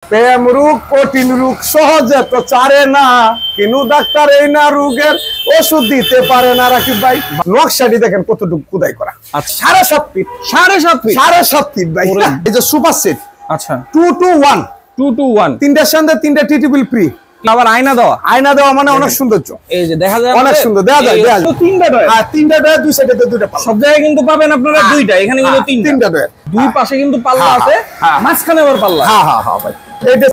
প্রেম রোগ কঠিন রোগ সহজে তো চারে না, কিন্তু ডাক্তার এই না রোগের ওষুধ দিতে পারে না। রাকিব ভাই নকশাটি দেখেন কতটুকু খোদাই করা। আচ্ছা 7.5 ফিট 7.5 ফিট ভাই। এই যে সুপার সেট। আচ্ছা 2 to 1 তিনটার সাথে তিনটা টিটিবিল ফ্রি, আবার আয়না দেওয়া মানে অনেক সৌন্দর্য। এই যে দেখা যায় অনেক সুন্দর দেখা যায়। তো তিনটা ডয়ার, হ্যাঁ তিনটা ডয়ার, দুই সাইডে দুইটা পাল্লা। সব জায়গায় কিন্তু পাবেন আপনারা দুইটা, এখানে কিন্তু তিনটা ডয়ার, দুই পাশে কিন্তু পাল্লা আছে, মাঝখানে আবার পাল্লা। হ্যাঁ ভাই। এইটা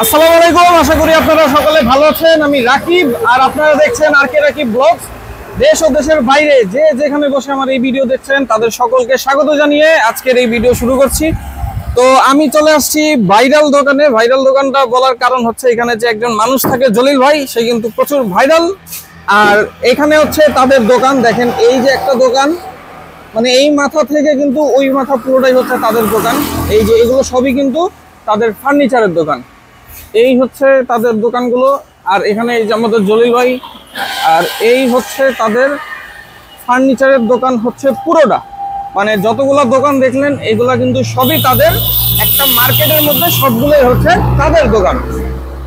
আসসালামু আলাইকুম, আশা করি আপনারা সকলে ভালো আছেন। আমি রাকিব, আর আপনারা দেখছেন আরকে রাকিব ব্লগস। দেশ ও দেশের বাইরে যে যেখানে বসে আমার এই ভিডিও দেখছেন তাদের সকলকে স্বাগত জানিয়ে আজকের এই ভিডিও শুরু করছি। তো আমি চলে আসছি ভাইরাল দোকানে। ভাইরাল দোকানটা বলার কারণ হচ্ছে এখানে যে একজন মানুষ থাকে জলিল ভাই, সে কিন্তু প্রচুর ভাইরাল। আর এখানে হচ্ছে তাদের দোকান, দেখেন এই যে একটা দোকান, মানে এই মাথা থেকে কিন্তু ওই মাথা পুরোটাই হচ্ছে তাদের দোকান। এই যে এগুলো সবই কিন্তু তাদের ফার্নিচারের দোকান, এই হচ্ছে তাদের দোকানগুলো। আর এখানে এই যে আমাদের জলিল ভাই, আর এই হচ্ছে তাদের ফার্নিচারের দোকান হচ্ছে পুরোটা, মানে যতগুলা দোকান দেখলেন এগুলা কিন্তু সবই তাদের একটা মার্কেটের মধ্যে, সবগুলোই হচ্ছে তাদের দোকান।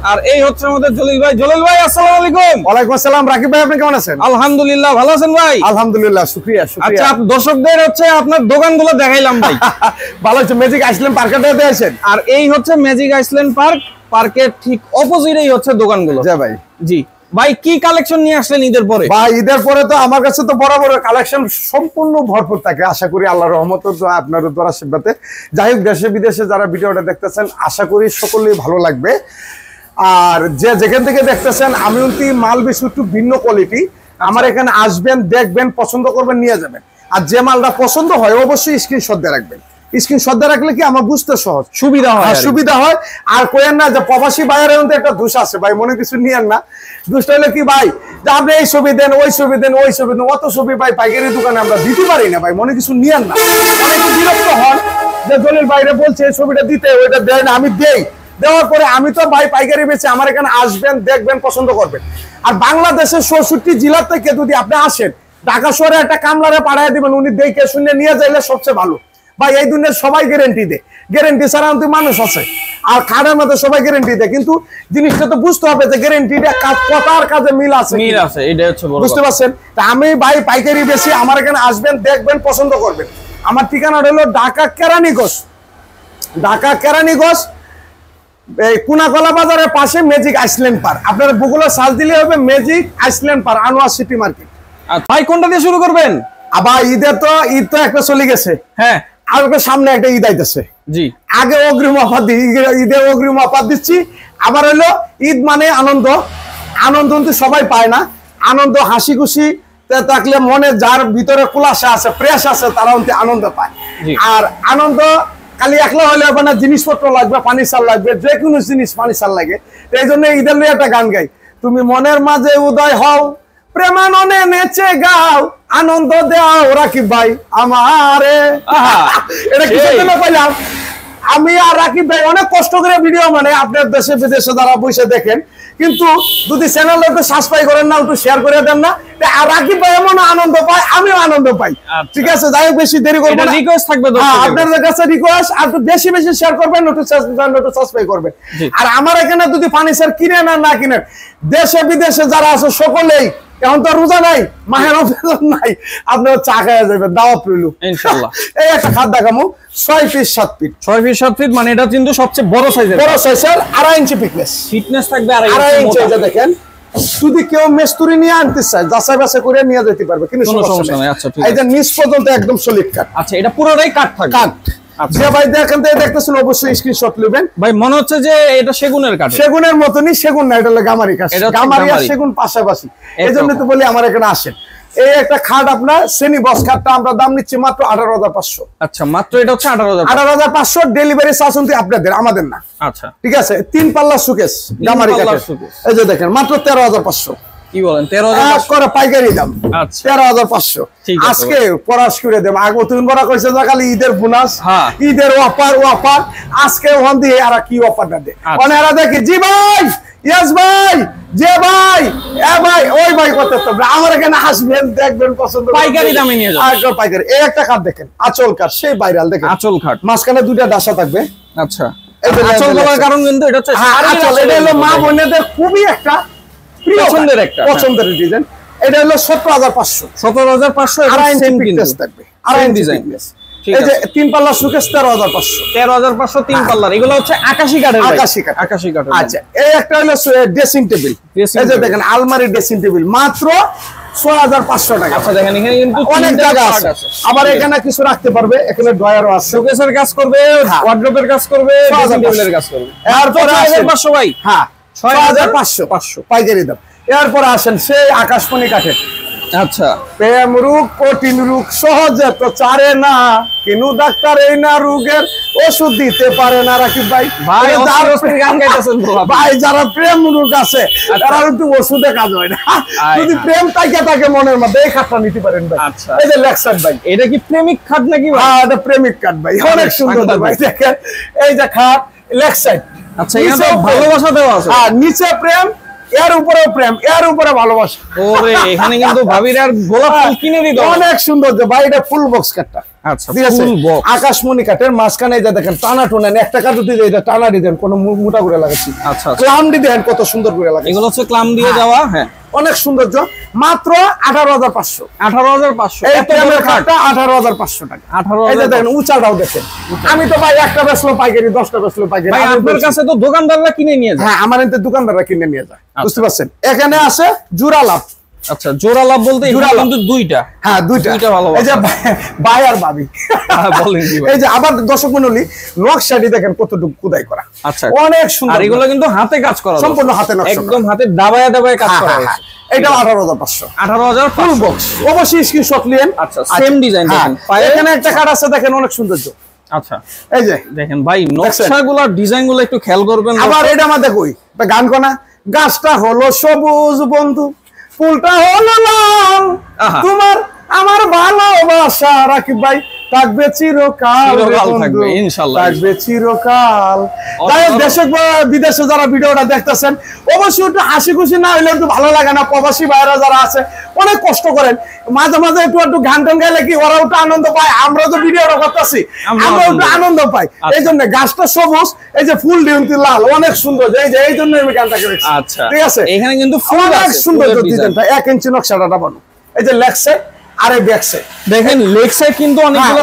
আর এই হচ্ছে আমাদের জলিল ভাই। জলিল ভাই আসসালামু আলাইকুম। ওয়ালাইকুম আসসালাম। রাকিব ভাই আপনি কেমন আছেন? আলহামদুলিল্লাহ, ভালো আছেন ভাই? আলহামদুলিল্লাহ, শুকরিয়া। আচ্ছা দর্শকদের হচ্ছে আপনার দোকানগুলো দেখাইলাম ভাই। ভালো হচ্ছে। ম্যাজিক আইসল্যান্ড পার্কটাতে আছেন। আর এই হচ্ছে ম্যাজিক আইসল্যান্ড পার্ক, পার্কের ঠিক অপোজিটেই হচ্ছে দোকানগুলো। জি ভাই। জি ভাই, কি কালেকশন নিয়ে আসলেন ঈদের পরে? ভাই ঈদের পরে তো আমার কাছে তো বরাবর কালেকশন সম্পূর্ণ ভরপুর থাকে। আশা করি আল্লাহর রহমতের আপনার দোয়া আশীর্বাদে। যাই হোক, দেশে বিদেশে যারা ভিডিওটা দেখতেছেন আশা করি সকলেই ভালো লাগবে। আর যে যেখান থেকে দেখতেছেন, আমি মাল বেশি একটু ভিন্ন কোয়ালিটি। আমার এখানে আসবেন, দেখবেন, পছন্দ করবেন, নিয়ে যাবেন। আর যে মালটা পছন্দ হয় অবশ্যই স্ক্রিনশট দিয়ে রাখবেন। স্ক্রিনশট দিয়ে রাখলে কি আমার বুঝতে সহজ সুবিধা হয়। আর কোয়েন না যে প্রবাসী ভাইয়ের মধ্যে একটা দোষ আছে ভাই, মনে কিছু নিয়েন না। দোষটা হলো কি ভাই, যে আপনি এই ছবি দেন, ওই ছবি দেন, ওই ছবি দেন, অত ছবি ভাই পাইকারি দোকানে আমরা দিতে পারি না ভাই, মনে কিছু নিয়েন না। অনেকে বিরক্ত হন যে জলিল বাইরে বলছে এই ছবিটা দিতে, ওইটা দেয় না। আমি দেই, দেওয়ার পরে আমি তো ভাই পাইকারি বেচে, আমার এখানে আসবেন, দেখবেন, পছন্দ করবেন। আর বাংলাদেশের 64 জেলা থেকে যদি আপনি আসেন, ঢাকা শহরে একটা কামলারে পাঠিয়ে দিবেন, উনি দেখে শুনে নিয়ে যাইলে সবচেয়ে ভালো ভাই। এই দুনিয়ার সবাই গ্যারেন্টি দেয়, গ্যারেন্টি ছাড়া কিন্তু মানুষ আছে। আর খাটের মধ্যে সবাই গ্যারেন্টি দেয়, কিন্তু জিনিসটা তো বুঝতে হবে যে গ্যারেন্টিটা কথার কাজে মিল আছে, এটাই হচ্ছে বড়। বুঝতে পারছেন? তা আমি ভাই পাইকারি বেশি, আমার এখানে আসবেন, দেখবেন, পছন্দ করবেন। আমার ঠিকানাটা হলো ঢাকা কেরানীগঞ্জ, এই কুনাকলা বাজারের পাশে ম্যাজিক আইসল্যান্ড পার্ক। আপনারা গুগলে সার্চ দিলে হবে magic Iceland park, Anwar city market. ভাই কোনটা দিয়ে শুরু করবেন? আবার ঈদ তো একটা চলে গেছে, হ্যাঁ, আর সামনে একটা ঈদ আইতেছে। জি, আগে অগ্রিম অফার দিই, ঈদের অগ্রিম অফার দিচ্ছি। আবার হলো ঈদ মানে আনন্দ কিন্তু সবাই পায় না। আনন্দ হাসি খুশি থাকলে মনে যার ভিতরে কুলাসা আছে, প্রেস আছে, তারা আনন্দ পায়। আর আনন্দ খালি একলা হলে হবে না, জিনিসপত্র লাগবে, পানি সার লাগবে, যে কোনো জিনিস পানি সার লাগে। এই জন্য ঈদের নিয়ে একটা গান গাই, তুমি মনের মাঝে উদয় হও, প্রেমাননে নেচে গাও, আনন্দ দাও রাকিব ভাই আমারে। এটা কিছু পাইলাম আমি আর রাকিব ভাই অনেক কষ্ট করে ভিডিও, মানে আপনার দেশে বিদেশে যারা বসে দেখেন, কিন্তু যদি চ্যানেলটা একটু সাবস্ক্রাইব করেন না, একটু শেয়ার করে দেন না, আর রাকিব ভাই এমন আনন্দ পায়, আমিও আনন্দ পাই। ঠিক আছে, যাই হোক বেশি দেরি করবো না, রিকোয়েস্ট থাকবে আপনাদের কাছে রিকোয়েস্ট, আর একটু বেশি শেয়ার করবেন, একটু সাবস্ক্রাইব করবেন। আর আমার এখানে যদি ফার্নিচার কিনেন আর না কিনেন, দেশে বিদেশে যারা আছে সকলেই, এখন তো রোজা নাই, মাহের রমজান নাই, আপনারা চা খাওয়া যাবেন, দাওয়াত রইল ইনশাআল্লাহ। এই একটা খাট দেখামু, 6 ফিট 7 ফিট, 6 ফিট 7 ফিট, মানে এটা কিন্তু সবচেয়ে বড় সাইজের, 2.5 ইঞ্চি ফিটনেস থাকবে। 2.5 ইঞ্চি। এটা দেখেন, যদি কেউ মেস্তুরি নিয়ে আনতে চায়, যাচাই বাছাই করে নিয়ে যেতে পারবে, কিন্তু সমস্যা নাই। আচ্ছা ঠিক আছে, এটা নিচ পর্যন্ত একদম সলিড কাঠ। আচ্ছা, এটা পুরোটাই কাঠ থাকবে। যে ভাই দেখেন দেখতেছেন অবশ্যই স্ক্রিনশট নেবেন ভাই। মনে হচ্ছে যে এটা সেগুনের কাঠ, সেগুনের মতনই, সেগুন না, এটা হলো গামারি কাঠ। গামারি আর সেগুন পাশাপাশি, এইজন্য তো বলি আমার এখানে আসেন। এই একটা খাট আপনার শ্রেণী বস খাটটা আমরা দাম নিচ্ছি মাত্র 18,500। আচ্ছা, মাত্র এটা হচ্ছে 18,500। ডেলিভারি চার্জ আপনাদের, আমাদের না। আচ্ছা ঠিক আছে। 3 পাল্লা সুকেস গামারি কাঠের, এই যে দেখেন মাত্র 13,500। কি বলেন? 13,500 করে পাইকারি দাম। আচ্ছা 13,500 আজকে পরাশ করে দেব। আগে তুমি বড় কইছো যে খালি ঈদের বোনাস, ঈদের অফার, আজকে ওখান দিয়ে আর কি অফারটা দে অনেরা দেখি। জি ভাই, ইয়েস ভাই, যে ভাই, এ ভাই, ওই ভাই কত তো আমার এখানে আসবেন, দেখবেন, পছন্দ পাইকারি দামে নিয়ে যাবেন। আর পাইকারি। এই একটা খাট দেখেন, আঁচল কাঠ, সেই ভাইরাল দেখেন, আঁচল খাট, মাঝখানে দুইটা ডাসা থাকবে। আচ্ছা, এই যে আঁচল বলার কারণ কিন্তু এটা হচ্ছে আঁচল, এটা হলো মা বোনেদের খুবই একটা পছন্দের একটা পছন্দের ডিজাইন। এটা হলো 17,500 17,500 আড়াই ইঞ্চি সেম পিকচার থাকবে, আড়াই ইঞ্চি ডিজাইন। এই যে 3 পাল্লা সুকেস 13,500 13,500 3 পাল্লার। এগুলো হচ্ছে আকাশী কাঠের ভাই। আকাশী কাঠ। আকাশী কাঠের। আচ্ছা, এই একটা হলো ড্রেসিং টেবিল। এই যে দেখেন আলমারি ড্রেসিং টেবিল মাত্র 6,500 টাকা। আচ্ছা দেখেন এখানে কিন্তু অনেক জায়গা আছে, আবার এখানে কিছু রাখতে পারবে, এখানে ড্রয়ারও আছে, শোকেসের কাজ করবে, ওয়ার্ড্রোবের কাজ করবে, ড্রেসিং টেবিলের কাজ করবে। এরপরে 6,500 ভাই। হ্যাঁ 6,500 পাইকারি দাম। এরপরে আসেন সেই আকাশমণি কাঠের। আচ্ছা প্রেম রোগ কঠিন রোগ সহজে তো চারে না, কিনু ডাক্তার এই না রোগের ওষুধ দিতে পারে না। রাকিব ভাই, ভাই গান গাইতেছেন তো ভাই, যারা প্রেম রোগ আছে তারা কিন্তু ওষুধে কাজ হয় না। যদি প্রেম থাকে মনের মধ্যে, এই খাটটা নিতে পারেন ভাই। আচ্ছা, এই যে লেক্সার ভাই, এটা কি প্রেমিক খাট নাকি ভাই? হ্যাঁ, এটা প্রেমিক কাঠ ভাই, অনেক সুন্দর ভাই। দেখেন এই যে খাট লেক্সার। আচ্ছা, এখানে ভালোবাসা দেওয়া আছে। হ্যাঁ, নিচে প্রেম, এর উপরেও প্রেম, এর উপরে ভালোবাসা। ওরে এখানে কিন্তু ভাবির আর গোলাপ ফুল কিনে দিতে হবে। অনেক সুন্দর যে ভাই, এটা ফুল বক্স কাঠটা। আচ্ছা, ঠিক আছে, ফুল বক্স আকাশমণি কাঠের মাঝখানে এই যে দেখেন টানা টোনা, একটা কাঠ দিতে এটা টানা ডিজাইন, কোনো মোটা করে লাগাচ্ছি। আচ্ছা, ক্লাম ডিজাইন কত সুন্দর করে লাগাচ্ছি। এগুলো হচ্ছে ক্লাম দিয়ে দেওয়া। হ্যাঁ, অনেক সৌন্দর্য, মাত্র 18,500। 18,500 এই প্রেমের কাঠটা 18,500 টাকা। 18,500 এই যে দেখেন উঁচাটাও দেখেন। আমি তো ভাই একটা বেচলো পাইকারি, 10টা বেচলো পাইকারি। ভাই আপনার কাছে তো দোকানদাররা কিনে নিয়ে যায়। হ্যাঁ, আমার এতে দোকানদাররা কিনে নিয়ে যায়। বুঝতে পারছেন? এখানে আছে জোড়া লাভ। আচ্ছা, জোড়া লাভ বলতে জোড়া লাভ কিন্তু দুইটা। হ্যাঁ, দুইটা ভালো। এই যে ভাই আর ভাবি বলেন কি ভাই? এই যে আবার দর্শক মণ্ডলী, নকশাটি দেখেন কতটুকু খোদাই করা। আচ্ছা, অনেক সুন্দর। আর এগুলো কিন্তু হাতে কাজ করা, সম্পূর্ণ হাতে নকশা, একদম হাতে দাবায় দাবায় কাজ করা হয়েছে। এটা 18,500। 18,000 ফুল বক্স। অবশ্যই স্ক্রিনশট নিয়েন। আচ্ছা, সেম ডিজাইন দেখেন। এখানে একটা কাঠ আছে দেখেন, অনেক সৌন্দর্য। আচ্ছা, এই যে দেখেন ভাই, নকশাগুলো ডিজাইনগুলো একটু খেয়াল করবেন। আবার এটা আমাদের কই গান কোনা, গাছটা হলো সবুজ বন্ধু, ফুলটা হলো লাল, তোমার আমার ভালোবাসা রাকিব ভাই থাকবে চিরকাল, থাকবে ইনশাআল্লাহ, থাকবে চিরকাল। তাই দেশে বিদেশে যারা ভিডিওটা দেখতেছেন, অবশ্যই একটু হাসি খুশি না হইলে একটু ভালো লাগে না। প্রবাসী ভাইরা যারা আছে অনেক কষ্ট করেন, মাঝে মাঝে একটু গান টান গাইলে কি ওরা একটু আনন্দ পায়, আমরা তো ভিডিওটা করতেছি, আমরা একটু আনন্দ পাই। এই জন্য গাছটা সবুজ, এই যে ফুল ডিউটি লাল, অনেক সুন্দর। এই জন্য আমি গানটাকে রেখেছি। আচ্ছা, ঠিক আছে, এখানে কিন্তু অনেক সুন্দর ডিজাইনটা, 1 ইঞ্চি নকশাটা বানো। এই যে লেগ সাইড আর এই ব্যাক সাইড দেখেন, লেগ সাইড কিন্তু অনেকগুলো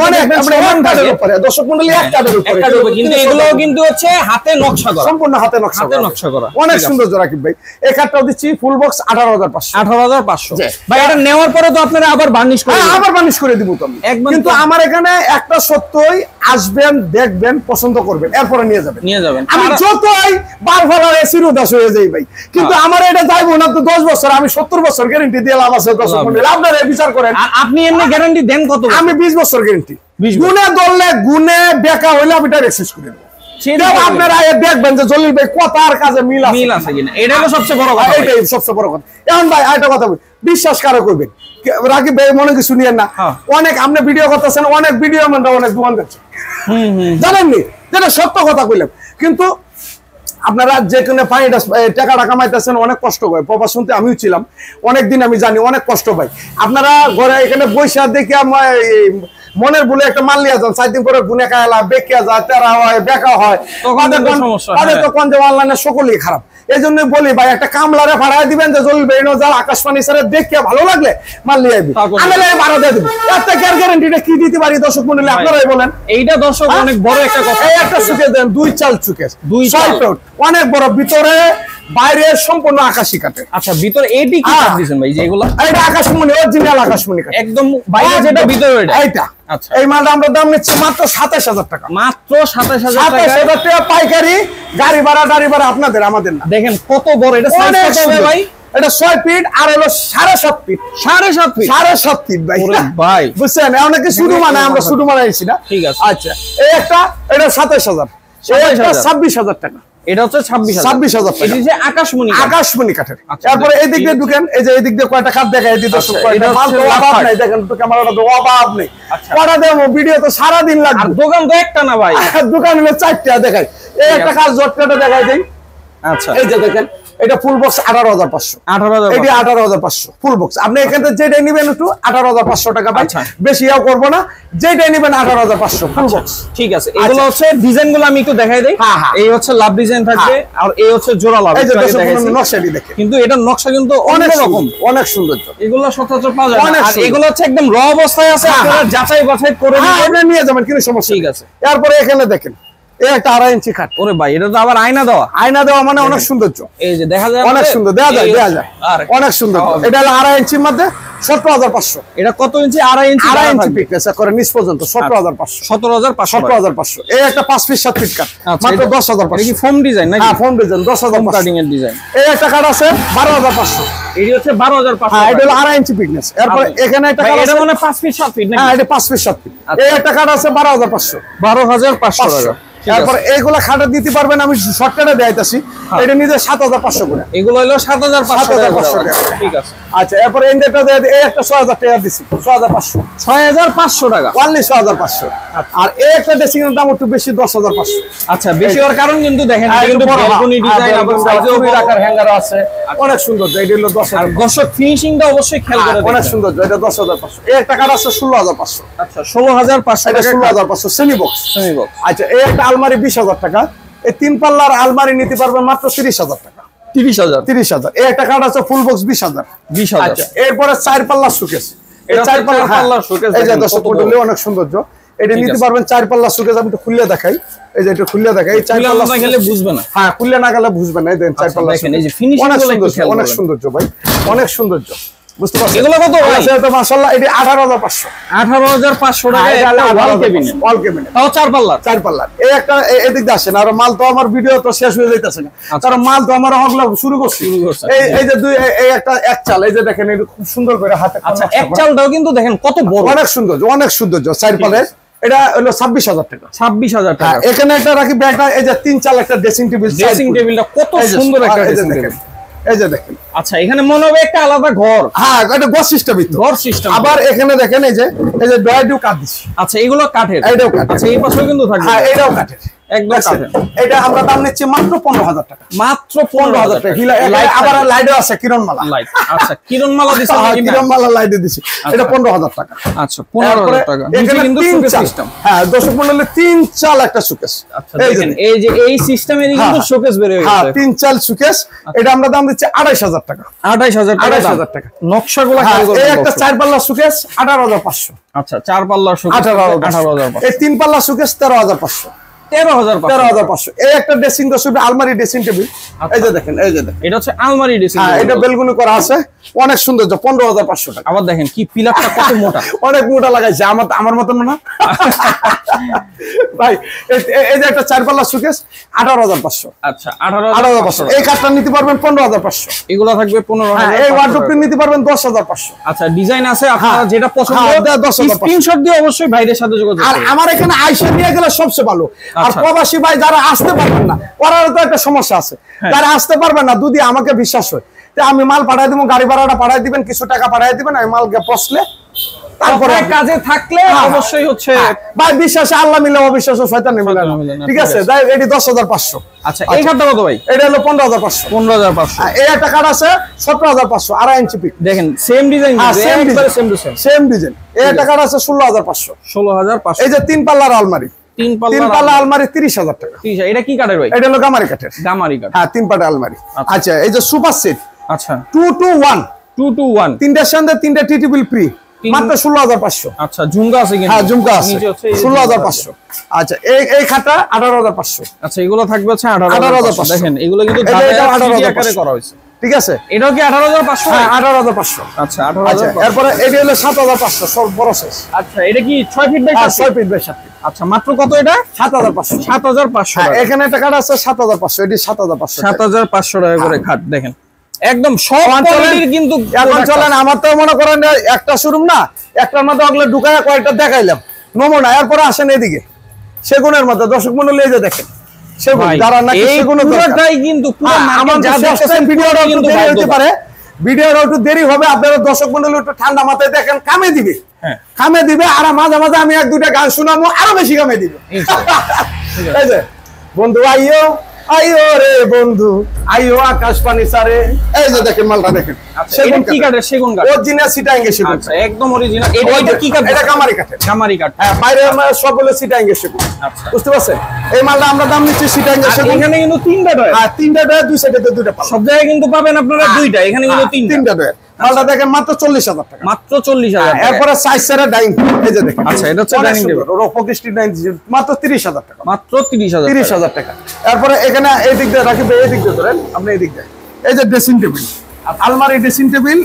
সমান থাকে। দর্শক মণ্ডলী এক কাঠের উপরে, কিন্তু এগুলো কিন্তু হচ্ছে হাতে নকশা করা, সম্পূর্ণ হাতে নকশা করা। অনেক সুন্দর রাকিব ভাই। এই কাঠটাও দিচ্ছি ফুল বক্স 18,500। 18,500 ভাই। এটা নেওয়ার পরে তো আপনারা আবার বার্নিশ করে দিবেন? আবার বার্নিশ করে দিব তো আমি। কিন্তু আমার এখানে একটা সত্যই, আসবেন দেখবেন পছন্দ করবেন, এরপরে নিয়ে যাবেন। আমি যতই বারবার এসির উদাস হয়ে যাই ভাই, কিন্তু আমার এটা যাইবো না তো 10 বছর, আমি 70 বছর গ্যারান্টি দিয়ে লাভ আছে। দর্শক মণ্ডলী আপনারা বিচার করেন। আপনি এমনি গ্যারান্টি দেন কত? আমি 20 বছর গ্যারান্টি। গুনে ধরলে গুনে বেকা হইলে আমি এটা এক্সেস করে দেব। সেটাও আপনারা দেখবেন যে জলিল ভাই কথার কাজে মিল আছে কিনা। এটা হলো সবচেয়ে বড় কথা। এটাই সবচেয়ে বড় কথা। এখন ভাই আরেকটা কথা বলি, বিশ্বাস কারো করবেন রাকিব ভাই, মনে কিছু নিয়েন না। অনেক আপনি ভিডিও করতেছেন, অনেক ভিডিও ম্যানরা অনেক দোকান দিচ্ছে, জানেননি? যেটা সত্য কথা কইলাম। কিন্তু আপনারা যে কোনো টাকাটা কামাইতেছেন, অনেক কষ্ট করে। প্রবাস শুনতে আমিও ছিলাম অনেকদিন, আমি জানি অনেক কষ্ট পাই। আপনারা ঘরে এখানে বৈশা দেখে মনের বলে একটা মাল লিয়া যান, 4 দিন পরে গুনে খাইলা বেঁকে যায়, তেরা হয়, বেকা হয়, তাদের তো কোন যে অনলাইনে সকলেই খারাপ। এই জন্য বলি ভাই, একটা কামলারে ভাড়ায় দিবেন যে জলিল ভাই যার আকাশবাণী স্যারের দেখে ভালো লাগলে মাল নিয়ে আইবি, আমি ভাড়া দিয়ে দিব। একটা গ্যারান্টিটা কি দিতে পারি দর্শক মণ্ডলী, আপনারাই বলেন। এইটা দর্শক অনেক বড় একটা কথা। এই একটা সুকেস দেন, 2 চাল সুকেস, 6 ফুট, অনেক বড়, ভিতরে বাইরে সম্পূর্ণ আকাশী কাঠের। আচ্ছা, ভিতরে এটি কি কাঠ দিবেন ভাই? যেগুলো এটা আকাশমণি, অরিজিনাল আকাশমণি কাঠ, একদম বাইরে যেটা ভিতরে এইটা। আচ্ছা, এই মালটা আমরা দাম নিচ্ছি মাত্র 27,000 টাকা। মাত্র 27,000 টাকা পাইকারি। গাড়ি ভাড়া আপনাদের, আমাদের না। দেখেন কত বড় এটা, সাইজ কত হবে ভাই? এটা 6 ফিট আর হলো 7.5 ফিট। 7.5 ফিট? 7.5 ফিট ভাই। ভাই বুঝছেন, অনেকে শুধু আমরা শুধু মানাইছি না। ঠিক আছে। আচ্ছা, এই একটা, এটা 27,000, এটা 26,000 টাকা। এটা হচ্ছে 26,000 টাকা। এটা যে আকাশমণি কাঠের। তারপরে এই দিক দিয়ে ঢুকেন, এই যে এই দিক দিয়ে কয়টা কাঠ দেখায় দিতে, মাল তো অভাব নাই। দেখেন ক্যামেরাটা তো অভাব নেই, কয়টা দেবো ভিডিও তো সারা দিন লাগবে। দোকান তো একটা না ভাই, দোকান হলো 4টা দেখায়। এই একটা কাজ জটটা দেখাই দেই। আচ্ছা, এই যে দেখেন, এটা ফুল বক্স 18,500। 18,000 এটা 18,500 ফুল বক্স। আপনি এখান থেকে যেটাই নেবেন একটু 18,500 টাকা ভাই, বেশি ইয়াও করবো না, যেটাই নেবেন 18,500 ফুল বক্স। ঠিক আছে, এগুলো হচ্ছে ডিজাইন গুলো আমি একটু দেখাই দেই। এই হচ্ছে লাভ ডিজাইন থাকবে, আর এই হচ্ছে জোড়া লাভ। এই যে নকশাটি দেখেন, কিন্তু এটার নকশা কিন্তু অনেক রকম, অনেক সুন্দর। এগুলো সচরাচর পাওয়া যায় না, আর এগুলো হচ্ছে একদম র অবস্থায় আছে, আপনারা যাচাই বাছাই করে নিয়ে যাবেন, কোনো সমস্যা। ঠিক আছে, এরপরে এখানে দেখেন এই একটা 2.5 ইঞ্চি খাট। ওরে ভাই, এটা তো আবার আয়না দেওয়া। আয়না দেওয়া মানে অনেক সৌন্দর্য। এই যে দেখা যায়, অনেক সুন্দর, দেওয়া যায় অনেক সুন্দর। এটা হলো 2.5 ইঞ্চির মধ্যে 17,500। এটা কত ইঞ্চি? 2.5 ইঞ্চি। 2.5 ইঞ্চি পিকনেস করে নিচ পর্যন্ত 17,500। 17,500। এই একটা 5 ফিট 7 ফিট কাট মাত্র 10,500। এটা কি ফোম ডিজাইন নাকি? হ্যাঁ, ফোম ডিজাইন 10,500 কাটিং এর ডিজাইন। এই একটা কাট আছে 12,500। এটি হচ্ছে 12,500। হ্যাঁ, এটা হলো 2.5 ইঞ্চি পিকনেস। এরপর এখানে একটা কাট আছে, এটা মানে 5 ফিট 7 ফিট নাকি? হ্যাঁ, এটা 5 ফিট 7 ফিট। এই একটা কাট আছে 12,500। 12,500 টাকা। তারপর এইগুলা খাটা দিতে পারবেন, আমি শর্টকাটে দেখাইতাছি। এটা নিজে 7,500 করে। এগুলো হলো 7,500 টাকা। ঠিক আছে, আচ্ছা। এরপর এই একটা 6,000 টাকা দিছি, 6,500। 6,500 টাকা, অনলি 6,500। আর এই একটা ড্রেসিং এর দাম একটু বেশি, 10,500। আচ্ছা, বেশি হওয়ার কারণ কিন্তু দেখেন, এটা কিন্তু ব্যালকনি ডিজাইন, আবার সাইজেও রাখার হ্যাঙ্গার আছে, অনেক সুন্দর। এটা হলো 10,000। আর দর্শক ফিনিশিংটা অবশ্যই খেয়াল করে দেখবেন, অনেক সুন্দর। এটা 10,500। এই একটা কাট আছে 16,500। আচ্ছা, 16,500 এটা 16,500 সেমি বক্স। Semi box. আচ্ছা, এই একটা আলমারি 20,000 টাকা। এই 3 পাল্লার আলমারি নিতে পারবেন মাত্র 30,000 টাকা। 30,000। এই একটা কাট আছে ফুল বক্স 20,000। আচ্ছা, এরপরে 4 পাল্লার শোকেস। এই 4 পাল্লার শোকেস, এই যে দর্শক মণ্ডলী, অনেক সৌন্দর্য। এটা নিতে পারবেন 4 পাল্লার শোকেস। আমি একটু খুলে দেখাই, এই যে একটু খুলে দেখাই। এই 4 পাল্লা না গেলে বুঝবে না। হ্যাঁ, খুলে না গেলে বুঝবে না। এই দেখেন 4 পাল্লা দেখেন, এই যে ফিনিশিং গুলো একটু খেয়াল করবেন। অনেক সৌন্দর্য ভাই, অনেক সৌন্দর্য। বুঝতে পারছেন? এগুলো কত ভাই? এটা মাশাআল্লাহ, এটা 18,500। 18,500 টাকা। এটা ওয়াল কেবিনেট, ওয়াল কেবিনেট, তাও 4 পাল্লা। 4 পাল্লার। এই একটা এদিক দিয়ে আসেন। আর মাল তো আমার ভিডিও তো শেষ হয়ে যাইতেছে না, কারণ মাল তো আমার হগলা শুরু করছি। এই যে দুই, এই একটা এক চাল, এই যে দেখেন, এটা খুব সুন্দর করে হাতে। আচ্ছা, এক চালটাও কিন্তু দেখেন কত বড়, অনেক সুন্দর, অনেক সৌন্দর্য। 4 পাল্লার এটা হলো 26,000 টাকা। 26,000 টাকা। এখানে একটা রাখি ব্যাগটা, এই যে 3 চাল একটা ড্রেসিং টেবিল। ড্রেসিং টেবিলটা কত সুন্দর একটা ড্রেসিং টেবিল। এই যে দেখেন। আচ্ছা, এখানে মনে হবে একটা আলাদা ঘর। হ্যাঁ, এটা ঘর সিস্টেম। ঘর সিস্টেম। আবার এখানে দেখেন, এই যে ডয়ারডিউ কাঠ দিছি। আচ্ছা, এগুলো কাঠের। এটাও কাঠের। আচ্ছা, এই পাশেও কিন্তু থাকবে। হ্যাঁ, এটাও কাঠের, একদম কাঠের। এটা আমরা দাম নিচ্ছি মাত্র 15,000 টাকা। মাত্র 15,000 টাকা। আবার লাইটও আছে, কিরণমালা লাইট। আচ্ছা, কিরণমালা দিছে, কিরণমালা লাইটে দিছি। এটা 15,000 টাকা। আচ্ছা, 15,000 টাকা। এখানে কিন্তু শোকেস সিস্টেম। হ্যাঁ, দর্শক মণ্ডলী, 3 চাল একটা শোকেস। আচ্ছা, দেখেন এই যে এই সিস্টেমেরই কিন্তু শোকেস বের হয়ে গেছে। হ্যাঁ, 3 চাল শোকেস। এটা আমরা দাম দিচ্ছি 28,000 টাকা। 28,000 টাকা। নকশাগুলো খেয়াল করবেন। এই একটা 4 পাল্লা শোকেস 18,500। আচ্ছা, 4 পাল্লার শোকেস 18,500। এই 3 পাল্লা শোকেস 13,500। 13,500। এই একটা ড্রেসিং টেবিল, আলমারি ড্রেসিং টেবিল। এই যে দেখেন, এই যে দেখেন, এটা হচ্ছে আলমারি ড্রেসিং হ্যাঁ, এটা বেলগুনি করা আছে, অনেক সৌন্দর্য। 15,500 টাকা। আবার দেখেন কি পিলারটা কত মোটা, অনেক মোটা লাগাইছে, আমার মতন না ভাই। এই যে একটা 4 পাল্লা শোকেস 18,500। আচ্ছা, 18,500। এই কাঠটা নিতে পারবেন 15,500। এগুলো থাকবে 15,000। এই ওয়ার্ডরোবটি নিতে পারবেন 10,500। আচ্ছা, ডিজাইন আছে, আপনারা যেটা পছন্দ স্ক্রিনশট দিয়ে অবশ্যই ভাইদের সাথে যোগাযোগ করুন। আর আমার এখানে আইসা নিয়ে গেলে সবচেয়ে ভালো। আর প্রবাসী ভাই যারা আসতে পারবেন না, ওরারও তো একটা সমস্যা আছে। যারা আসতে পারবেন না, যদি আমাকে বিশ্বাস হয়, আমি মাল পাঠাই দিব, গাড়ি ভাড়াটা পাঠাই দিবেন, কিছু টাকা পাঠাই দিবেন, আমি মালকে পছলে তারপরে কাজে থাকলে অবশ্যই হচ্ছে ভাই বিশ্বাসে আল্লাহ মিলে, অবিশ্বাসে শয়তান মিলে না। ঠিক আছে, তাই এটি 10,500। আচ্ছা, এই কাঠটা কত ভাই? এটা হলো 15,500। 15,500। এই একটা কাঠ আছে 17,500, 2.5 ইঞ্চি পিক। দেখেন সেম ডিজাইন, সেম ডিজাইন। এই একটা কাঠ আছে 16,500। 16,500। এই যে 3 পাল্লার আলমারি, 3 পাল্লা আলমারি 30,000 টাকা। এটা কি কাঠের ভাই? এটা হলো গামারি কাঠের। গামারি কাঠ। হ্যাঁ, 3 পাল্লা আলমারি। আচ্ছা, এই যে সুপার সেট। আচ্ছা, 2 to 1। 2 to 1। তিনটার সঙ্গে 3টা টি টেবিল ফ্রি, মাত্র 16,500। আচ্ছা, ঝুমকা আছে কিন্তু? হ্যাঁ, ঝুমকা আছে, 16,500। আচ্ছা, এই খাটটা 18,500। আচ্ছা, এগুলো থাকবে হচ্ছে 18,500। দেখেন এগুলো কিন্তু আকারে করা হয়েছে। ঠিক আছে, এটাও কি 18,500? হ্যাঁ, 18,500। আচ্ছা, 18,500। এরপরে এটা হলো 7,500, সব বড় সাইজ। আচ্ছা, এটা কি 6 feet by 6 feet by 7 feet. আচ্ছা, মাত্র কত এটা? 7,500। 7,500। এখানে একটা কাঠ আছে 7,500, এটি 7,500। 7,500 টাকা করে খাট। দেখেন একদম সব কোয়ালিটির কিন্তু। এখন চলেন, আমার তো মনে করেন একটা শোরুম না, একটার মধ্যে ওগুলো ঢুকায় কয়েকটা দেখাইলাম নমুনা। এরপরে আসেন এদিকে সেগুনের মধ্যে, দর্শক মণ্ডলী এই যে দেখেন সেগুন, যারা নাকি সেগুনের পুরোটাই কিন্তু পুরো আমার যা দেখছেন ভিডিওটা একটু দেরি হতে পারে, ভিডিওটা একটু দেরি হবে, আপনারা দর্শক মণ্ডলী একটু ঠান্ডা মাথায় দেখেন, কামে দিবে। কামে দিবে, আর মাঝে মাঝে আমি 1-2টা গান শোনাবো, আরো বেশি কামে দিবে। এই যে বন্ধু আইও, আইও রে বন্ধু আইও আকাশ পানি সারে। এই যে দেখেন মালটা দেখেন, সেগুন কি কাঠের? সেগুন কাঠ, অরিজিনাল সিটাঙ্গে সেগুন। আচ্ছা একদম অরিজিনাল। এটা কি কাঠ? এটা কামারি কাঠের। কামারি কাঠ। হ্যাঁ, বাইরে আমরা সব হলো সিটাঙ্গে সেগুন। আচ্ছা, বুঝতে পারছেন? এই মালটা আমরা দাম নিচ্ছি সিটাঙ্গে সেগুন। এখানে কিন্তু তিনটা ডয়। হ্যাঁ, তিনটা ডয়, দুই সাইডে দুইটা পাল্লা। সব জায়গায় কিন্তু পাবেন আপনারা দুইটা, এখানে কিন্তু তিনটা ডয়। মালটা দেখেন মাত্র 40,000 টাকা। মাত্র 40,000 টাকা। এরপরে সাইজ সেরা ডাইনিং, এই যে দেখেন। আচ্ছা, এটা হচ্ছে ডাইনিং টেবিল, রোপোকিস্টি ডাইনিং মাত্র 30,000 টাকা। মাত্র 30,000 30,000 টাকা। এরপরে এখানে এই দিক দিয়ে রাখি, এই দিক দিয়ে ধরেন আপনি, এই দিক দিয়ে এই যে ড্রেসিং টেবিল, আলমারি ড্রেসিং টেবিল।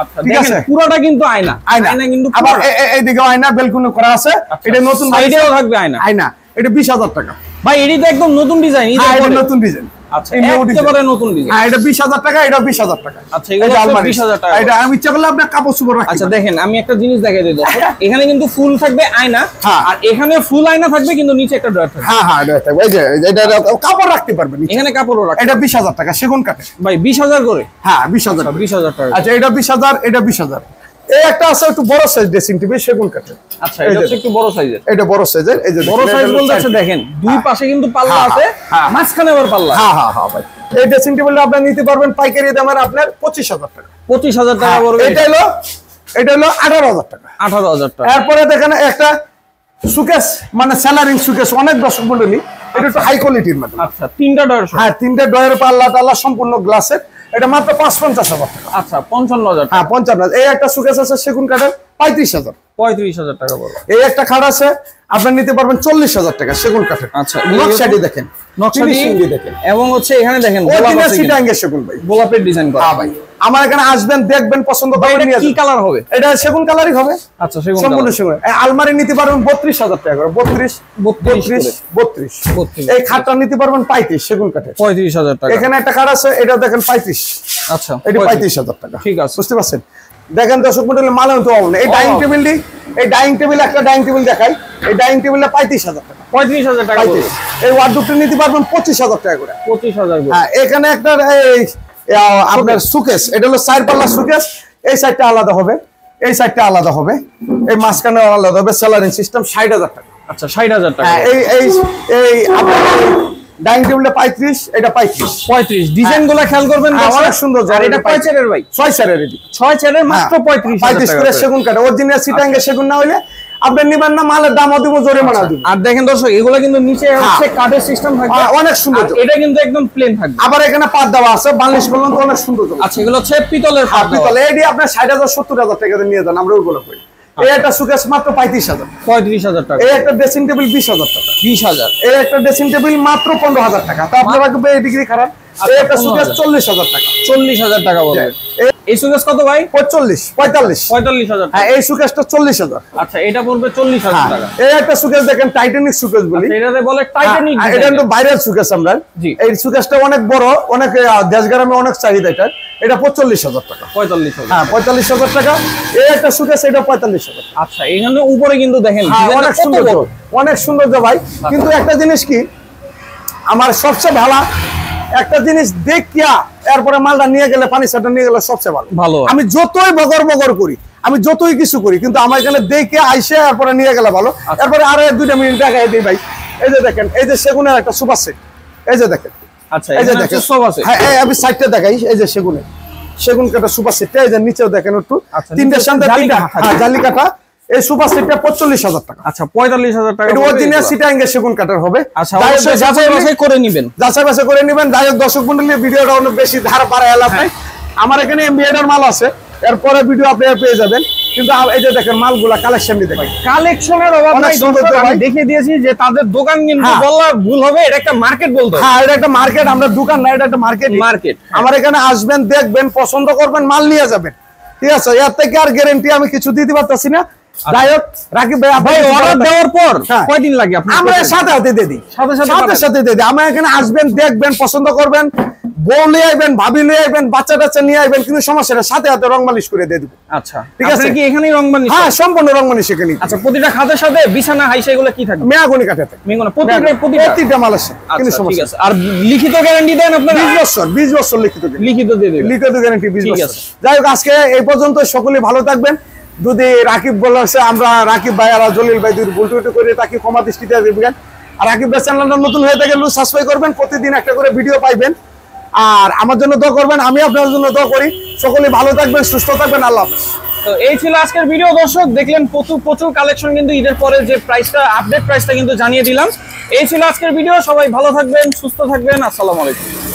আচ্ছা, দেখেন পুরোটা কিন্তু আয়না, আয়না কিন্তু আবার এই দিকে আয়না, বেলকনি করা আছে। এটা নতুন, সাইডেও থাকবে আয়না। আয়না এটা 20,000 টাকা ভাই। এটি তো একদম নতুন ডিজাইন। এটা নতুন ডিজাইন। আচ্ছা, একেবারে নতুন ডিজাইন। হ্যাঁ, এটা 20,000 টাকা, এটা 20,000 টাকা। আচ্ছা, এগুলো 20,000 টাকা। এটা আমি ইচ্ছা করলে আপনার কাপড় চোপড় রাখতে। আচ্ছা দেখেন, আমি একটা জিনিস দেখাই দিই দর্শক। এখানে কিন্তু ফুল থাকবে আয়না, হ্যাঁ। আর এখানে ফুল আয়না থাকবে কিন্তু নিচে একটা ড্রয়ার থাকবে। হ্যাঁ হ্যাঁ, এটা থাকবে। এই যে এটা কাপড় রাখতে পারবেন নিচে। এখানে কাপড়ও রাখবে। এটা 20,000 টাকা সেগুন কাঠের ভাই 20,000 করে? হ্যাঁ, 20,000। 20,000 টাকা। আচ্ছা, এটা 20,000, এটা 20,000। এই একটা আছে একটু বড় সাইজ ড্রেসিং টেবিল সেগুন কাঠের। আচ্ছা, এটা হচ্ছে একটু বড় সাইজের। এটা বড় সাইজের। এই যে বড় সাইজ বলতে আছে দেখেন, দুই পাশে কিন্তু পাল্লা আছে, মাঝখানে আবার পাল্লা। হ্যাঁ হ্যাঁ হ্যাঁ ভাই, এই ড্রেসিং টেবিলটা আপনি নিতে পারবেন পাইকারি দামে আপনার 25,000 টাকা। 25,000 টাকা পড়বে। এটা হলো 18,000 টাকা। 18,000 টাকা। এরপরে দেখেন একটা সুকেস, মানে সেলারিং সুকেস, অনেক দর্শক মন্ডলী, এটা একটু হাই কোয়ালিটির মধ্যে। আচ্ছা, তিনটা ডয়ার। হ্যাঁ, তিনটা ডয়ের পাল্লা টাল্লা সম্পূর্ণ গ্লাসের। এটা মাত্র 55,000 টাকা। আচ্ছা, 55,000 টাকা। হ্যাঁ, 55,000। এই একটা সুকেস আছে সেগুন কাঠের 35,000। 35,000 টাকা পড়বে। এই একটা খাট আছে আপনি নিতে পারবেন 40,000 টাকা সেগুন কাঠের। আচ্ছা, নকশাটি দেখেন, নকশাটি দেখেন, এবং হচ্ছে এখানে দেখেন অরিজিনাল সিটাঙ্গে সেগুন ভাই, গোলাপের ডিজাইন করা। হ্যাঁ ভাই, আমার এখানে আসবেন, দেখবেন, পছন্দ করবেন, নিয়ে কি যাবেন। কালার হবে? এটা সেগুন কালারই হবে। আচ্ছা, সেগুন সম্পূর্ণ কালার। সেগুন। আলমারি নিতে পারবেন 32,000 টাকা করে। 32। এই খাটটা নিতে পারবেন 35 সেগুন কাঠের। 35,000 টাকা। এখানে একটা খাট আছে, এটা দেখেন 35। আচ্ছা, এটা 35,000 টাকা। ঠিক আছে, বুঝতে পারছেন? দেখেন দর্শক মন্ডলী, মাল তো পাবো না। এই ডাইনিং টেবিলটি, এই ডাইনিং টেবিল, একটা ডাইনিং টেবিল দেখাই। এই ডাইনিং টেবিলটা 35,000 টাকা। 35,000 টাকা। 35। এই ওয়ার্ডরোবটা নিতে পারবেন 25,000 টাকা করে। 25,000 করে। হ্যাঁ, এখানে একটা এই আপনার সুকেস, এটা হলো 4 পাল্লা সুকেস। এই সাইডটা আলাদা হবে, এই সাইডটা আলাদা হবে, এই মাঝখানে আলাদা হবে। সেলারিং সিস্টেম 60,000 টাকা। আচ্ছা, 60,000 টাকা। হ্যাঁ, এই আপনার ডাইনিং টেবিলটা 35, এটা 35। 35। ডিজাইন গুলো খেয়াল করবেন, অনেক সুন্দর। আর এটা 5 চেয়ারের ভাই, 6 চেয়ারের। এটি 6 চেয়ারের মাত্র 35,000 টাকা করে সেগুন কাঠ। অরিজিনাল সিটাঙ্গে সেগুন না হইলে আপনি নিবেন না, মালের দামও দিব, জরিমানা দিব। আর দেখেন দর্শক, এগুলো কিন্তু নিচে হচ্ছে কাঠের সিস্টেম থাকবে, অনেক সুন্দর। এটা কিন্তু একদম প্লেন থাকবে। আবার এখানে পাত দেওয়া আছে, বার্নিশ করলেন তো অনেক সুন্দর। আচ্ছা, এগুলো হচ্ছে পিতলের পাত দেওয়া। পিতল। এডি আপনার 60,000 70,000 টাকা দিয়ে নিয়ে যান, আমরা ওগুলো করি। এই একটা সুকেস মাত্র 35,000। 35,000 টাকা। এই একটা ড্রেসিং টেবিল 20,000 টাকা। 20,000। এই একটা ড্রেসিং টেবিল মাত্র 15,000 টাকা। তো আপনারা এই ডিগ্রি খারাপ। এই একটা সুকেস 40,000 টাকা। 40,000 টাকা বলবে। এই সুকেস কত ভাই? 45 45। 45,000 টাকা। হ্যাঁ, এই সুকেসটা 40,000। আচ্ছা, এটা পড়বে 40,000 টাকা। এই একটা সুকেস দেখেন, টাইটানিক সুকেস বলি। এটাতে বলে টাইটানিক। এটা কিন্তু বাইরের সুকেস আমরা। জি। এই সুকেসটা অনেক বড়, অনেক দেশগ্রামে অনেক চাহিদা এটা। এটা 45,000 টাকা। 45,000। হ্যাঁ, 45,000 টাকা। এই একটা সুকেস, এটা 45,000। আচ্ছা, এখানে উপরে কিন্তু দেখেন অনেক সুন্দর, অনেক সৌন্দর্য ভাই। কিন্তু একটা জিনিস কি, আমার সবচেয়ে ভালো একটা জিনিস দেখিয়া এরপরে মালটা নিয়ে গেলে, পানি সাটা নিয়ে গেলে সবচেয়ে ভালো। আমি যতই বগর বগর করি, আমি যতই কিছু করি, কিন্তু আমার এখানে দেখে আইসে এরপরে নিয়ে গেলে ভালো। এরপরে আরো 2 মিনিট দেখাই দিই ভাই। এই যে দেখেন, এই যে সেগুনের একটা সুপার সেট। এই যে দেখেন। আচ্ছা, এই যে দেখেন সব আছে। হ্যাঁ, আমি সাইডটা দেখাই। এই যে সেগুন কাটা সুপার সেট। এই যে নিচেও দেখেন একটু, তিনটার সাথে তিনটা জালি কাটা। এই সুপার সেটটা 45,000 টাকা। আচ্ছা, 45,000 টাকা। এটা অরিজিনাল সিটাঙ্গে সেগুন কাটার হবে। আচ্ছা, যাচাই বাছাই করে নেবেন। যাচাই বাছাই করে নেবেন। যাই হোক দর্শক মন্ডলী, ভিডিওটা অনেক বেশি ধার পাড়ায় এলাম নাই। আমার এখানে এমবিএডার মাল আছে, এরপরে ভিডিও আপনারা পেয়ে যাবেন। কিন্তু এই যে দেখেন মালগুলা কালেকশন দিতে ভাই, কালেকশনের অভাব নাই। আমি দেখিয়ে দিয়েছি যে তাদের দোকান কিন্তু বলা ভুল হবে, এটা একটা মার্কেট বলতে হবে। হ্যাঁ, এটা একটা মার্কেট, আমরা দোকান না, এটা একটা মার্কেট। আমার এখানে আসবেন, দেখবেন, পছন্দ করবেন, মাল নিয়ে যাবেন। ঠিক আছে, এর থেকে আর গ্যারান্টি আমি কিছু দিতে পারতাছি না। যাই হোক রাকিব ভাই, অর্ডার দেওয়ার পর কয়দিন লাগে? আমরা সাথে সাথে দিয়ে দিই, সাথে দিয়ে দিই। আমার এখানে আসবেন, দেখবেন, পছন্দ করবেন, বউ নিয়ে আইবেন, ভাবি নিয়ে আইবেন, বাচ্চা টাচ্চা নিয়ে আইবেন, কিন্তু সমস্যা না, সাথে হাতে রং মালিশ করে দিয়ে দিব। আচ্ছা, ঠিক আছে। কি এখানেই রং মালিশ? হ্যাঁ, সম্পূর্ণ রং মালিশ এখানে। আচ্ছা, প্রতিটা খাতের সাথে বিছানা হাইসা এগুলো কি থাকবে? মেয়াগুনি কাটাতে, প্রতিটা মাল আছে, কিন্তু সমস্যা। আর লিখিত গ্যারান্টি দেন আপনারা? 20 বছর লিখিত দিয়ে দেবেন। লিখিত গ্যারান্টি 20 বছর। যাই হোক, আজকে এই পর্যন্ত, সকলেই ভালো থাকবেন। যদি রাকিব বলেছে, আমরা রাকিব ভাই আর জলিল ভাই যদি ভুল টুটি করে তাকে ক্ষমা দৃষ্টিতে দেখবেন। আর রাকিব ভাই চ্যানেলটা নতুন হয়ে থাকলে সাবস্ক্রাইব করবেন, প্রতিদিন একটা করে ভিডিও পাইবেন। আর আমার জন্য দোয়া করবেন, আমি আপনার জন্য দোয়া করি। সকলে ভালো থাকবেন, সুস্থ থাকবেন, আল্লাহ হাফেজ। তো এই ছিল আজকের ভিডিও দর্শক, দেখলেন প্রচুর কালেকশন কিন্তু ঈদের পরে যে প্রাইসটা আপডেট প্রাইসটা কিন্তু জানিয়ে দিলাম। এই ছিল আজকের ভিডিও, সবাই ভালো থাকবেন, সুস্থ থাকবেন, আসসালামু আলাইকুম।